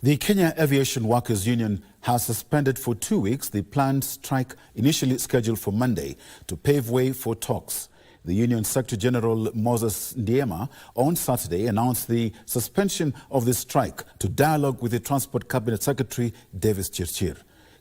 The Kenya Aviation Workers Union has suspended for 2 weeks the planned strike initially scheduled for Monday to pave way for talks. The union Secretary-General Moses Ndiema on Saturday announced the suspension of the strike to dialogue with the Transport Cabinet Secretary Davis Chirchir.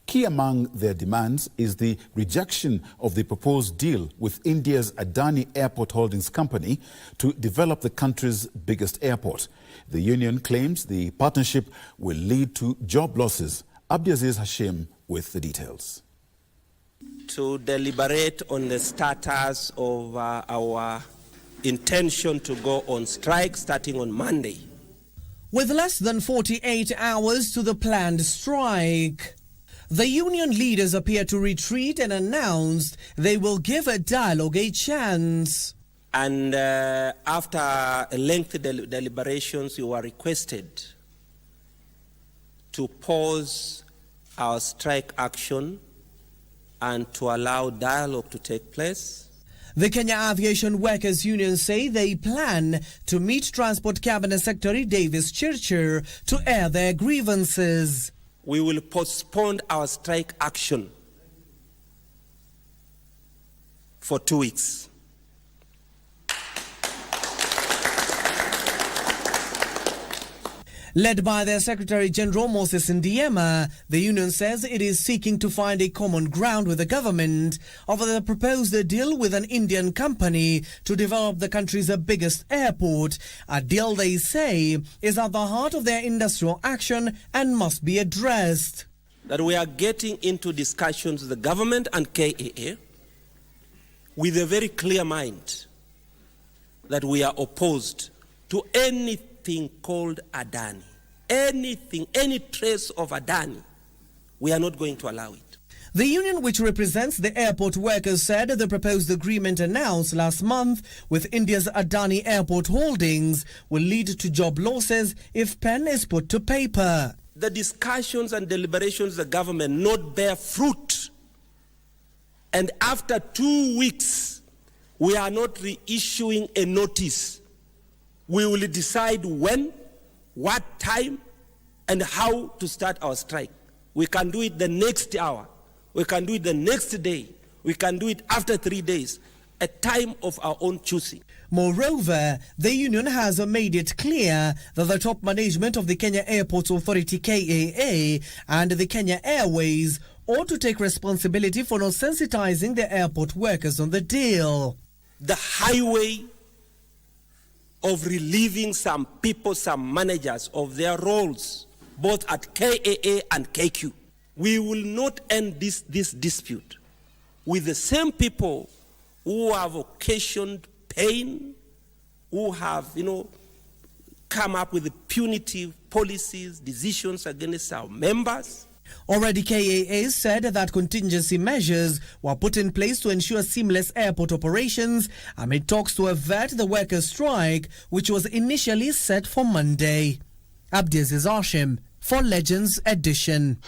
Key among their demands is the rejection of the proposed deal with India's Adani Airport Holdings Company to develop the country's biggest airport. The union claims the partnership will lead to job losses. Abdiaziz Hashim with the details. To deliberate on the status of our intention to go on strike starting on Monday. With less than 48 hours to the planned strike, the union leaders appear to retreat and announced they will give a dialogue a chance. And after lengthy deliberations, you were requested to pause our strike action and to allow dialogue to take place. The Kenya Aviation Workers Union say they plan to meet Transport Cabinet Secretary Davis Chirchir to air their grievances. We will postpone our strike action for 2 weeks. Led by their Secretary-General Moses Ndiema, the union says it is seeking to find a common ground with the government over the proposed deal with an Indian company to develop the country's biggest airport, a deal they say is at the heart of their industrial action and must be addressed. That we are getting into discussions with the government and KAA with a very clear mind that we are opposed to anything called Adani. Anything, any trace of Adani, we are not going to allow it. The union, which represents the airport workers, said the proposed agreement announced last month with India's Adani Airport Holdings will lead to job losses if pen is put to paper. The discussions and deliberations of the government not bear fruit. And after 2 weeks, we are not reissuing a notice. We will decide when, what time, and how to start our strike. We can do it the next hour. We can do it the next day. We can do it after 3 days, a time of our own choosing. Moreover, the union has made it clear that the top management of the Kenya Airports Authority KAA and the Kenya Airways ought to take responsibility for not sensitizing the airport workers on the deal. The highway of relieving some people, some managers of their roles, both at KAA and KQ. We will not end this dispute with the same people who have occasioned pain, who have, come up with punitive policies, decisions against our members. Already KAA said that contingency measures were put in place to ensure seamless airport operations amid talks to avert the workers' strike, which was initially set for Monday. Abdiaziz Hashim for Legends Edition.